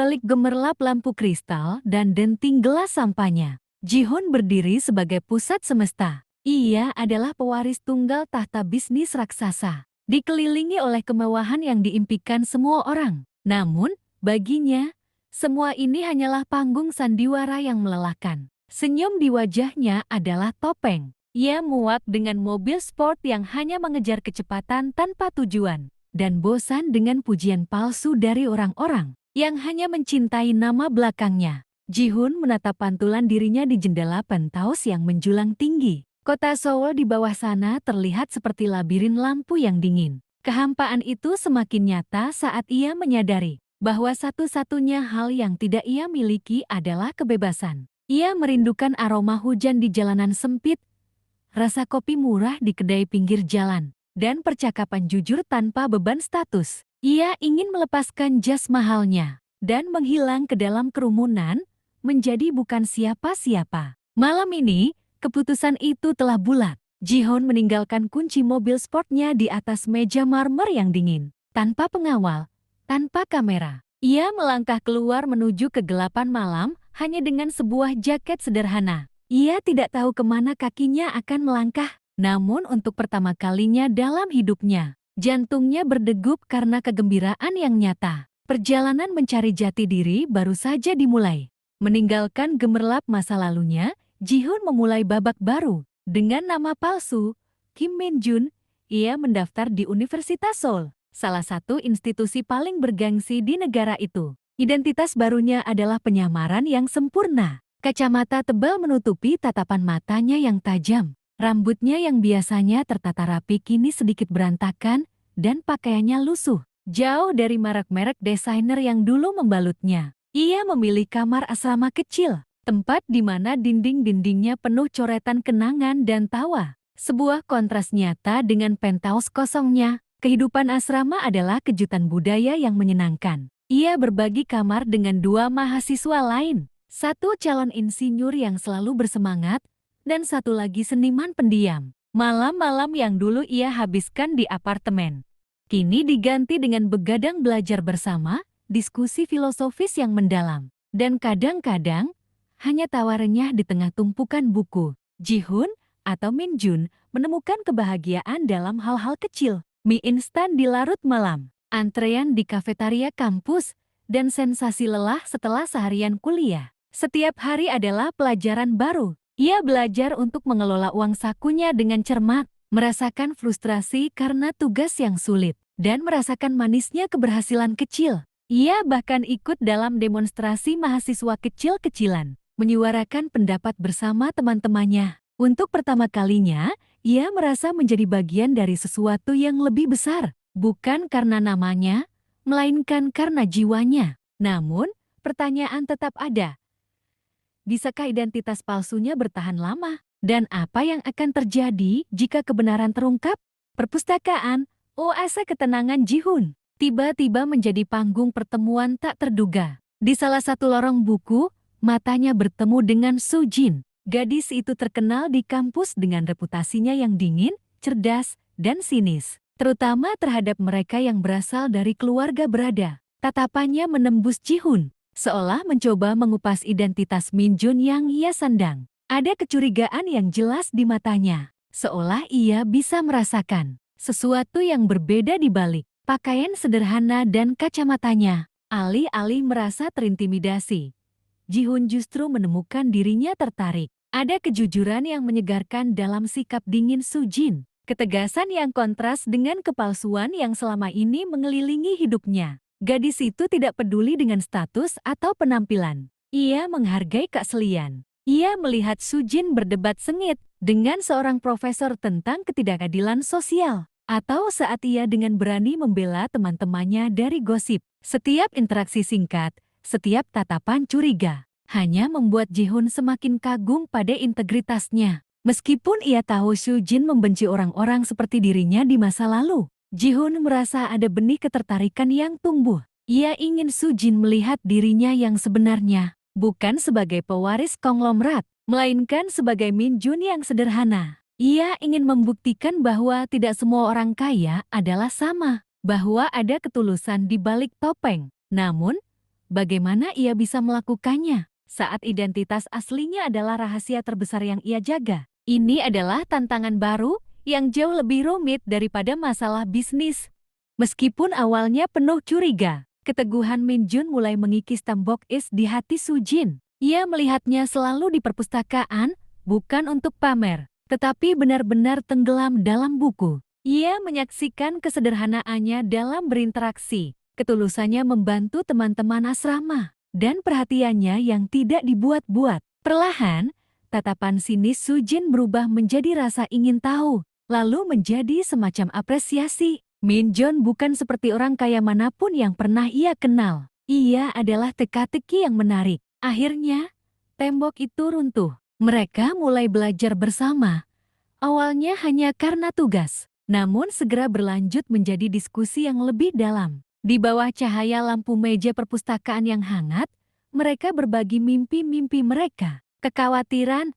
balik gemerlap lampu kristal dan denting gelas sampahnya, Ji-hoon berdiri sebagai pusat semesta. Ia adalah pewaris tunggal tahta bisnis raksasa, dikelilingi oleh kemewahan yang diimpikan semua orang. Namun, baginya, semua ini hanyalah panggung sandiwara yang melelahkan. Senyum di wajahnya adalah topeng. Ia muak dengan mobil sport yang hanya mengejar kecepatan tanpa tujuan, dan bosan dengan pujian palsu dari orang-orang yang hanya mencintai nama belakangnya. Ji-hoon menatap pantulan dirinya di jendela penthouse yang menjulang tinggi. Kota Seoul di bawah sana terlihat seperti labirin lampu yang dingin. Kehampaan itu semakin nyata saat ia menyadari bahwa satu-satunya hal yang tidak ia miliki adalah kebebasan. Ia merindukan aroma hujan di jalanan sempit, rasa kopi murah di kedai pinggir jalan, dan percakapan jujur tanpa beban status. Ia ingin melepaskan jas mahalnya dan menghilang ke dalam kerumunan, menjadi bukan siapa-siapa. Malam ini, keputusan itu telah bulat. Ji-hoon meninggalkan kunci mobil sportnya di atas meja marmer yang dingin. Tanpa pengawal, tanpa kamera, ia melangkah keluar menuju kegelapan malam hanya dengan sebuah jaket sederhana. Ia tidak tahu kemana kakinya akan melangkah, namun untuk pertama kalinya dalam hidupnya, jantungnya berdegup karena kegembiraan yang nyata. Perjalanan mencari jati diri baru saja dimulai. Meninggalkan gemerlap masa lalunya, Ji-hoon memulai babak baru. Dengan nama palsu, Kim Min-jun, ia mendaftar di Universitas Seoul, salah satu institusi paling bergengsi di negara itu. Identitas barunya adalah penyamaran yang sempurna. Kacamata tebal menutupi tatapan matanya yang tajam. Rambutnya yang biasanya tertata rapi kini sedikit berantakan, dan pakaiannya lusuh. Jauh dari merek-merek desainer yang dulu membalutnya, ia memilih kamar asrama kecil, tempat di mana dinding-dindingnya penuh coretan kenangan dan tawa. Sebuah kontras nyata dengan penthouse kosongnya. Kehidupan asrama adalah kejutan budaya yang menyenangkan. Ia berbagi kamar dengan dua mahasiswa lain. Satu calon insinyur yang selalu bersemangat, dan satu lagi seniman pendiam. Malam-malam yang dulu ia habiskan di apartemen, kini diganti dengan begadang belajar bersama, diskusi filosofis yang mendalam, dan kadang-kadang hanya tawa renyah di tengah tumpukan buku. Ji-hoon atau Min-jun menemukan kebahagiaan dalam hal-hal kecil. Mie instan di larut malam, antrean di kafetaria kampus, dan sensasi lelah setelah seharian kuliah. Setiap hari adalah pelajaran baru. Ia belajar untuk mengelola uang sakunya dengan cermat, merasakan frustrasi karena tugas yang sulit, dan merasakan manisnya keberhasilan kecil. Ia bahkan ikut dalam demonstrasi mahasiswa kecil-kecilan, menyuarakan pendapat bersama teman-temannya. Untuk pertama kalinya, ia merasa menjadi bagian dari sesuatu yang lebih besar, bukan karena namanya, melainkan karena jiwanya. Namun, pertanyaan tetap ada. Bisakah identitas palsunya bertahan lama? Dan apa yang akan terjadi jika kebenaran terungkap? Perpustakaan, oase ketenangan Ji-hoon, tiba-tiba menjadi panggung pertemuan tak terduga. Di salah satu lorong buku, matanya bertemu dengan Soo-jin. Gadis itu terkenal di kampus dengan reputasinya yang dingin, cerdas, dan sinis, terutama terhadap mereka yang berasal dari keluarga berada. Tatapannya menembus Ji-hoon, seolah mencoba mengupas identitas Min-jun yang ia sandang. Ada kecurigaan yang jelas di matanya, seolah ia bisa merasakan sesuatu yang berbeda di balik pakaian sederhana dan kacamatanya. Alih-alih merasa terintimidasi, Ji-hoon justru menemukan dirinya tertarik. Ada kejujuran yang menyegarkan dalam sikap dingin Soo-jin, ketegasan yang kontras dengan kepalsuan yang selama ini mengelilingi hidupnya. Gadis itu tidak peduli dengan status atau penampilan. Ia menghargai keaslian. Ia melihat Soo-jin berdebat sengit dengan seorang profesor tentang ketidakadilan sosial, atau saat ia dengan berani membela teman-temannya dari gosip. Setiap interaksi singkat, setiap tatapan curiga, hanya membuat Ji-hoon semakin kagum pada integritasnya. Meskipun ia tahu Soo-jin membenci orang-orang seperti dirinya di masa lalu, Ji-hoon merasa ada benih ketertarikan yang tumbuh. Ia ingin Soo-jin melihat dirinya yang sebenarnya, bukan sebagai pewaris konglomerat, melainkan sebagai Min-jun yang sederhana. Ia ingin membuktikan bahwa tidak semua orang kaya adalah sama, bahwa ada ketulusan di balik topeng. Namun, bagaimana ia bisa melakukannya saat identitas aslinya adalah rahasia terbesar yang ia jaga. Ini adalah tantangan baru yang jauh lebih rumit daripada masalah bisnis. Meskipun awalnya penuh curiga, keteguhan Min Jun mulai mengikis tembok es di hati Su Jin. Ia melihatnya selalu di perpustakaan, bukan untuk pamer, tetapi benar-benar tenggelam dalam buku. Ia menyaksikan kesederhanaannya dalam berinteraksi, ketulusannya membantu teman-teman asrama, dan perhatiannya yang tidak dibuat-buat. Perlahan, tatapan sinis Su Jin berubah menjadi rasa ingin tahu, lalu menjadi semacam apresiasi. Min Jun bukan seperti orang kaya manapun yang pernah ia kenal. Ia adalah teka-teki yang menarik. Akhirnya, tembok itu runtuh. Mereka mulai belajar bersama. Awalnya hanya karena tugas, namun segera berlanjut menjadi diskusi yang lebih dalam. Di bawah cahaya lampu meja perpustakaan yang hangat, mereka berbagi mimpi-mimpi mereka, kekhawatiran,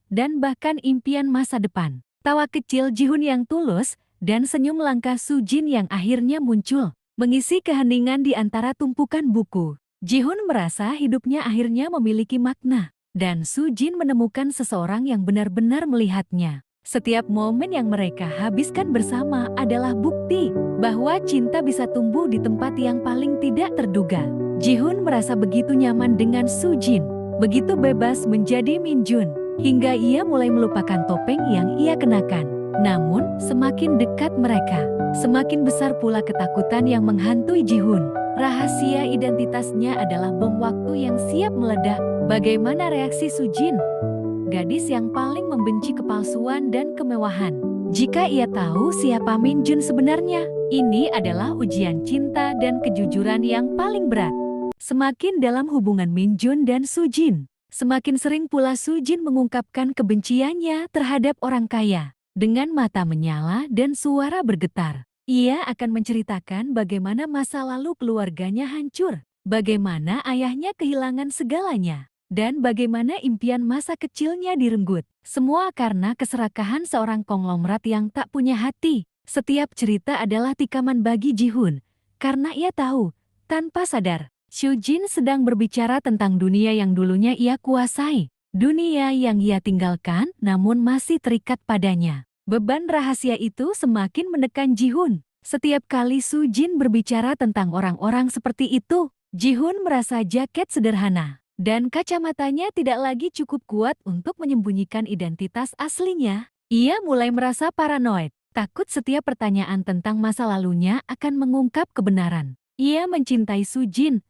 dan bahkan impian masa depan. Tawa kecil Ji-hoon yang tulus dan senyum langka Su Jin yang akhirnya muncul, mengisi keheningan di antara tumpukan buku. Ji-hoon merasa hidupnya akhirnya memiliki makna, dan Su Jin menemukan seseorang yang benar-benar melihatnya. Setiap momen yang mereka habiskan bersama adalah bukti bahwa cinta bisa tumbuh di tempat yang paling tidak terduga. Ji-hoon merasa begitu nyaman dengan Su Jin, begitu bebas menjadi Min Jun, hingga ia mulai melupakan topeng yang ia kenakan. Namun, semakin dekat mereka, semakin besar pula ketakutan yang menghantui Ji-hoon. Rahasia identitasnya adalah bom waktu yang siap meledak. Bagaimana reaksi Su Jin? Gadis yang paling membenci kepalsuan dan kemewahan. Jika ia tahu siapa Min Jun sebenarnya, ini adalah ujian cinta dan kejujuran yang paling berat. Semakin dalam hubungan Min Jun dan Su Jin, semakin sering pula Su Jin mengungkapkan kebenciannya terhadap orang kaya. Dengan mata menyala dan suara bergetar, ia akan menceritakan bagaimana masa lalu keluarganya hancur, bagaimana ayahnya kehilangan segalanya, dan bagaimana impian masa kecilnya direnggut. Semua karena keserakahan seorang konglomerat yang tak punya hati. Setiap cerita adalah tikaman bagi Ji-hoon, karena ia tahu, tanpa sadar, Su Jin sedang berbicara tentang dunia yang dulunya ia kuasai. Dunia yang ia tinggalkan namun masih terikat padanya. Beban rahasia itu semakin menekan Ji-hoon. Setiap kali Su Jin berbicara tentang orang-orang seperti itu, Ji-hoon merasa jaket sederhana dan kacamatanya tidak lagi cukup kuat untuk menyembunyikan identitas aslinya. Ia mulai merasa paranoid, takut setiap pertanyaan tentang masa lalunya akan mengungkap kebenaran. Ia mencintai Su Jin,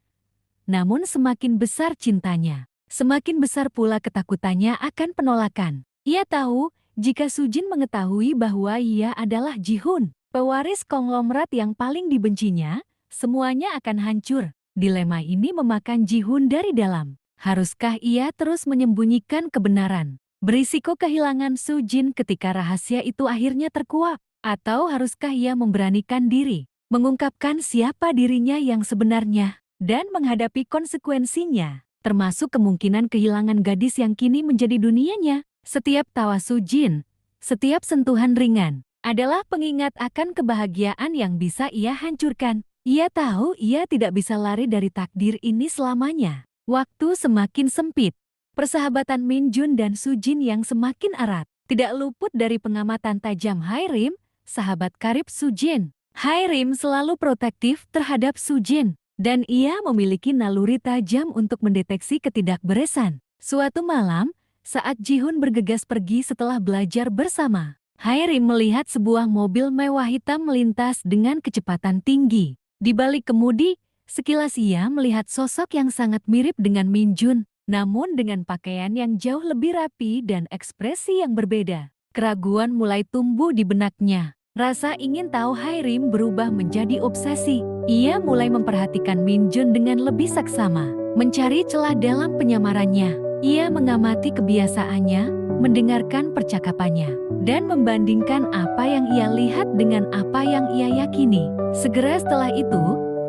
namun semakin besar cintanya, semakin besar pula ketakutannya akan penolakan. Ia tahu, jika Su Jin mengetahui bahwa ia adalah Ji-hoon, pewaris konglomerat yang paling dibencinya, semuanya akan hancur. Dilema ini memakan Ji-hoon dari dalam. Haruskah ia terus menyembunyikan kebenaran, berisiko kehilangan Su Jin ketika rahasia itu akhirnya terkuak? Atau haruskah ia memberanikan diri, mengungkapkan siapa dirinya yang sebenarnya, dan menghadapi konsekuensinya, termasuk kemungkinan kehilangan gadis yang kini menjadi dunianya? Setiap tawa Su Jin, setiap sentuhan ringan, adalah pengingat akan kebahagiaan yang bisa ia hancurkan. Ia tahu ia tidak bisa lari dari takdir ini selamanya. Waktu semakin sempit. Persahabatan Min Jun dan Su Jin yang semakin erat, tidak luput dari pengamatan tajam Hai-rim, sahabat karib Su Jin. Hai-rim selalu protektif terhadap Su Jin, dan ia memiliki naluri tajam untuk mendeteksi ketidakberesan. Suatu malam, saat Ji-hoon bergegas pergi setelah belajar bersama, Hai-rim melihat sebuah mobil mewah hitam melintas dengan kecepatan tinggi. Di balik kemudi, sekilas ia melihat sosok yang sangat mirip dengan Min Jun, namun dengan pakaian yang jauh lebih rapi dan ekspresi yang berbeda. Keraguan mulai tumbuh di benaknya. Rasa ingin tahu Hai-rim berubah menjadi obsesi. Ia mulai memperhatikan Min Jun dengan lebih saksama, mencari celah dalam penyamarannya. Ia mengamati kebiasaannya, mendengarkan percakapannya, dan membandingkan apa yang ia lihat dengan apa yang ia yakini. Segera setelah itu,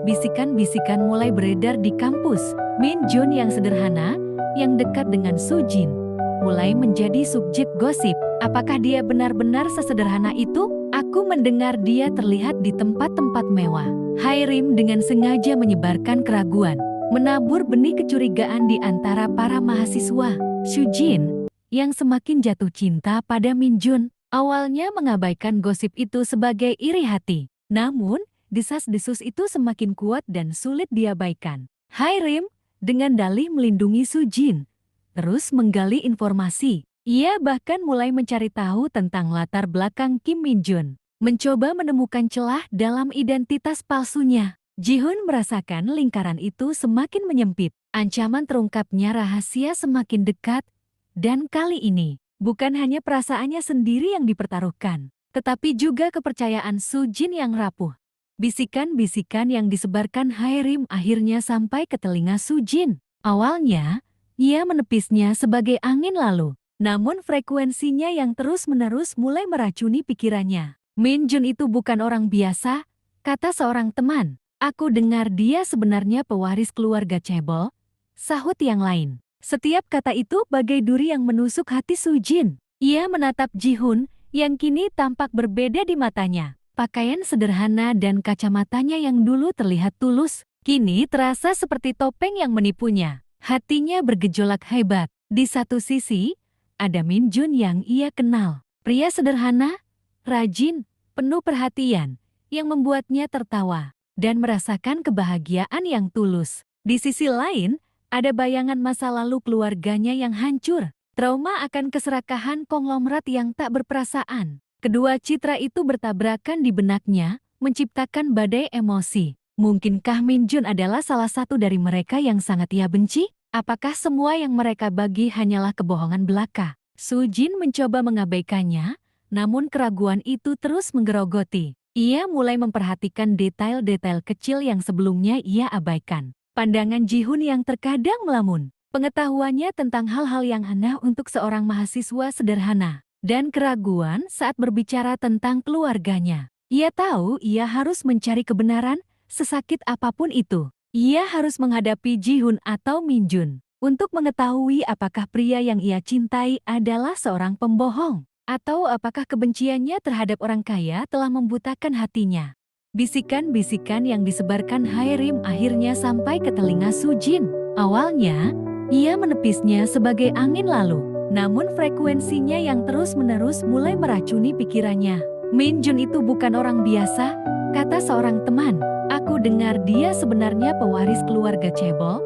bisikan-bisikan mulai beredar di kampus. Min Jun yang sederhana, yang dekat dengan Su Jin, mulai menjadi subjek gosip. Apakah dia benar-benar sesederhana itu? Aku mendengar dia terlihat di tempat-tempat mewah. Hai-rim dengan sengaja menyebarkan keraguan. menabur benih kecurigaan di antara para mahasiswa. Sujin, yang semakin jatuh cinta pada Minjun, awalnya mengabaikan gosip itu sebagai iri hati. Namun, desas-desus itu semakin kuat dan sulit diabaikan. Hairim, dengan dalih melindungi Sujin, terus menggali informasi. Ia bahkan mulai mencari tahu tentang latar belakang Kim Minjun, mencoba menemukan celah dalam identitas palsunya. Jihun merasakan lingkaran itu semakin menyempit. Ancaman terungkapnya rahasia semakin dekat, dan kali ini bukan hanya perasaannya sendiri yang dipertaruhkan, tetapi juga kepercayaan Sujin yang rapuh. Bisikan-bisikan yang disebarkan Hairim akhirnya sampai ke telinga Sujin. Awalnya, ia menepisnya sebagai angin lalu, namun frekuensinya yang terus-menerus mulai meracuni pikirannya. Minjun itu bukan orang biasa, kata seorang teman. Aku dengar dia sebenarnya pewaris keluarga cebol, sahut yang lain. Setiap kata itu bagai duri yang menusuk hati Sujin. Ia menatap Jihun, yang kini tampak berbeda di matanya. Pakaian sederhana dan kacamatanya yang dulu terlihat tulus, kini terasa seperti topeng yang menipunya. Hatinya bergejolak hebat. Di satu sisi, ada Minjun yang ia kenal. Pria sederhana, rajin, penuh perhatian, yang membuatnya tertawa dan merasakan kebahagiaan yang tulus. Di sisi lain, ada bayangan masa lalu keluarganya yang hancur, trauma akan keserakahan konglomerat yang tak berperasaan. Kedua citra itu bertabrakan di benaknya, menciptakan badai emosi. Mungkinkah Minjun adalah salah satu dari mereka yang sangat ia benci? Apakah semua yang mereka bagi hanyalah kebohongan belaka? Sujin mencoba mengabaikannya, namun keraguan itu terus menggerogoti. Ia mulai memperhatikan detail-detail kecil yang sebelumnya ia abaikan. Pandangan Jihun yang terkadang melamun, pengetahuannya tentang hal-hal yang aneh untuk seorang mahasiswa sederhana, dan keraguan saat berbicara tentang keluarganya. Ia tahu ia harus mencari kebenaran, sesakit apapun itu. Ia harus menghadapi Jihun atau Minjun untuk mengetahui apakah pria yang ia cintai adalah seorang pembohong, atau apakah kebenciannya terhadap orang kaya telah membutakan hatinya. Bisikan-bisikan yang disebarkan Hairim akhirnya sampai ke telinga Sujin. Awalnya, ia menepisnya sebagai angin lalu, namun frekuensinya yang terus-menerus mulai meracuni pikirannya. Minjun itu bukan orang biasa, kata seorang teman. Aku dengar dia sebenarnya pewaris keluarga cebol,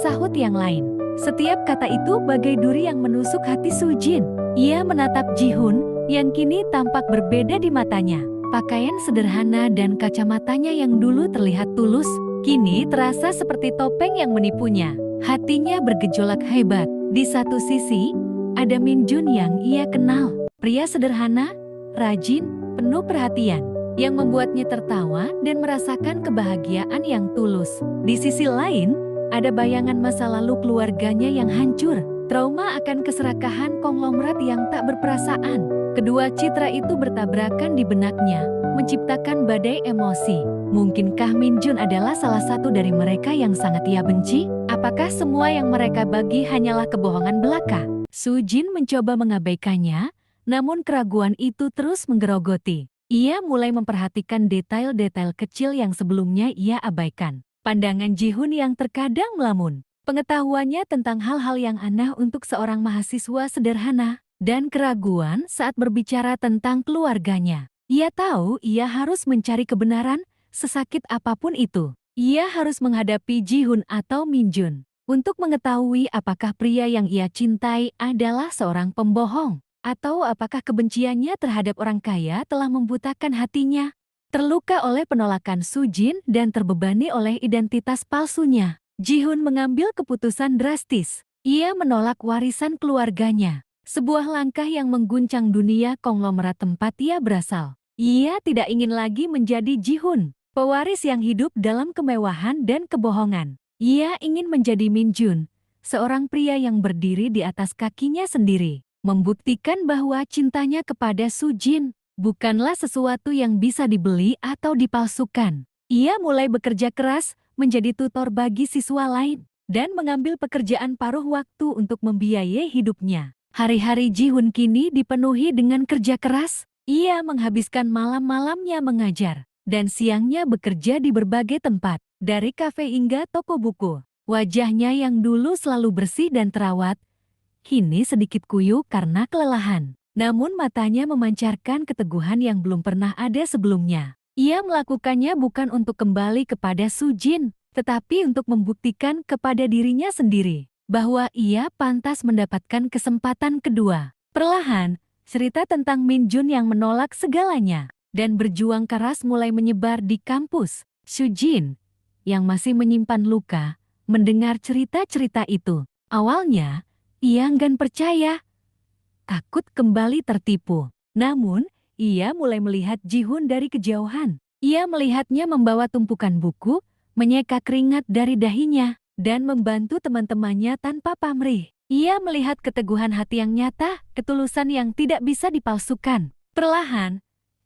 sahut yang lain. Setiap kata itu bagai duri yang menusuk hati Sujin. Ia menatap Jihun, yang kini tampak berbeda di matanya. Pakaian sederhana dan kacamatanya yang dulu terlihat tulus, kini terasa seperti topeng yang menipunya. Hatinya bergejolak hebat. Di satu sisi, ada Minjun yang ia kenal. Pria sederhana, rajin, penuh perhatian, yang membuatnya tertawa dan merasakan kebahagiaan yang tulus. Di sisi lain, ada bayangan masa lalu keluarganya yang hancur, trauma akan keserakahan konglomerat yang tak berperasaan. Kedua citra itu bertabrakan di benaknya, menciptakan badai emosi. Mungkinkah Minjun adalah salah satu dari mereka yang sangat ia benci? Apakah semua yang mereka bagi hanyalah kebohongan belaka? Sujin mencoba mengabaikannya, namun keraguan itu terus menggerogoti. Ia mulai memperhatikan detail-detail kecil yang sebelumnya ia abaikan. Pandangan Jihun yang terkadang melamun, pengetahuannya tentang hal-hal yang aneh untuk seorang mahasiswa sederhana, dan keraguan saat berbicara tentang keluarganya. Ia tahu ia harus mencari kebenaran, sesakit apapun itu. Ia harus menghadapi Jihun atau Minjun untuk mengetahui apakah pria yang ia cintai adalah seorang pembohong, atau apakah kebenciannya terhadap orang kaya telah membutakan hatinya. Terluka oleh penolakan Sujin dan terbebani oleh identitas palsunya, Jihun mengambil keputusan drastis. Ia menolak warisan keluarganya, sebuah langkah yang mengguncang dunia konglomerat tempat ia berasal. Ia tidak ingin lagi menjadi Jihun, pewaris yang hidup dalam kemewahan dan kebohongan. Ia ingin menjadi Minjun, seorang pria yang berdiri di atas kakinya sendiri, membuktikan bahwa cintanya kepada Sujin bukanlah sesuatu yang bisa dibeli atau dipalsukan. Ia mulai bekerja keras, menjadi tutor bagi siswa lain, dan mengambil pekerjaan paruh waktu untuk membiayai hidupnya. Hari-hari Jihun kini dipenuhi dengan kerja keras. Ia menghabiskan malam-malamnya mengajar, dan siangnya bekerja di berbagai tempat, dari kafe hingga toko buku. Wajahnya yang dulu selalu bersih dan terawat, kini sedikit kuyup karena kelelahan. Namun matanya memancarkan keteguhan yang belum pernah ada sebelumnya. Ia melakukannya bukan untuk kembali kepada Su Jin, tetapi untuk membuktikan kepada dirinya sendiri bahwa ia pantas mendapatkan kesempatan kedua. Perlahan, cerita tentang Min Jun yang menolak segalanya dan berjuang keras mulai menyebar di kampus. Su Jin, yang masih menyimpan luka, mendengar cerita-cerita itu. Awalnya, ia enggan percaya, takut kembali tertipu. Namun, ia mulai melihat Ji-hun dari kejauhan. Ia melihatnya membawa tumpukan buku, menyeka keringat dari dahinya, dan membantu teman-temannya tanpa pamrih. Ia melihat keteguhan hati yang nyata, ketulusan yang tidak bisa dipalsukan. Perlahan,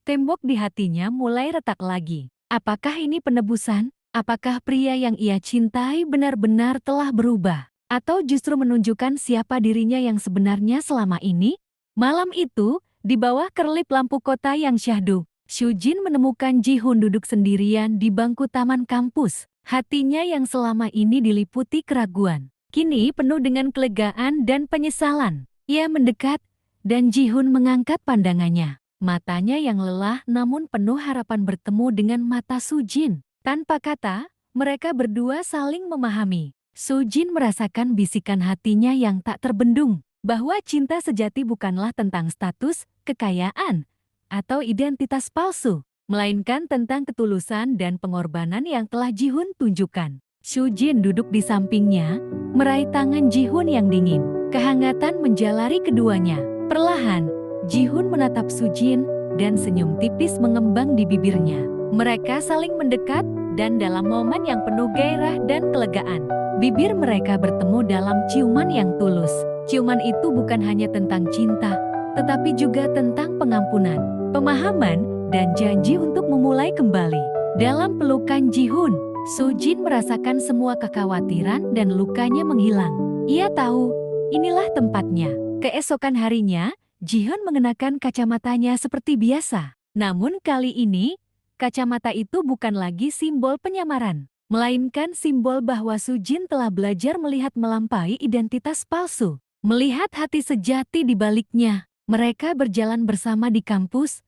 tembok di hatinya mulai retak lagi. Apakah ini penebusan? Apakah pria yang ia cintai benar-benar telah berubah? Atau justru menunjukkan siapa dirinya yang sebenarnya selama ini? Malam itu, di bawah kerlip lampu kota yang syahdu, Su Jin menemukan Ji-hun duduk sendirian di bangku taman kampus. Hatinya yang selama ini diliputi keraguan, kini penuh dengan kelegaan dan penyesalan. Ia mendekat, dan Ji-hun mengangkat pandangannya. Matanya yang lelah namun penuh harapan bertemu dengan mata Su Jin. Tanpa kata, mereka berdua saling memahami. Su Jin merasakan bisikan hatinya yang tak terbendung, bahwa cinta sejati bukanlah tentang status, kekayaan, atau identitas palsu, melainkan tentang ketulusan dan pengorbanan yang telah Ji-hun tunjukkan. Su Jin duduk di sampingnya, meraih tangan Ji-hun yang dingin. Kehangatan menjalari keduanya. Perlahan, Ji-hun menatap Su Jin, dan senyum tipis mengembang di bibirnya. Mereka saling mendekat, dan dalam momen yang penuh gairah dan kelegaan, bibir mereka bertemu dalam ciuman yang tulus. Ciuman itu bukan hanya tentang cinta, tetapi juga tentang pengampunan, pemahaman, dan janji untuk memulai kembali. Dalam pelukan Ji-hun, Su Jin merasakan semua kekhawatiran dan lukanya menghilang. Ia tahu, inilah tempatnya. Keesokan harinya, Ji-hun mengenakan kacamatanya seperti biasa. Namun kali ini, kacamata itu bukan lagi simbol penyamaran, melainkan simbol bahwa Su Jin telah belajar melihat melampaui identitas palsu, melihat hati sejati di baliknya. Mereka berjalan bersama di kampus,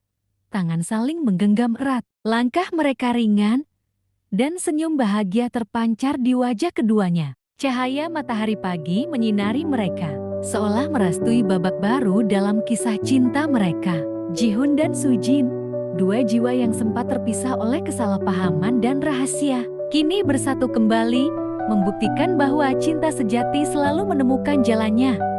tangan saling menggenggam erat, langkah mereka ringan, dan senyum bahagia terpancar di wajah keduanya. Cahaya matahari pagi menyinari mereka, seolah merestui babak baru dalam kisah cinta mereka. Ji-hun dan Su Jin, dua jiwa yang sempat terpisah oleh kesalahpahaman dan rahasia, kini bersatu kembali, membuktikan bahwa cinta sejati selalu menemukan jalannya.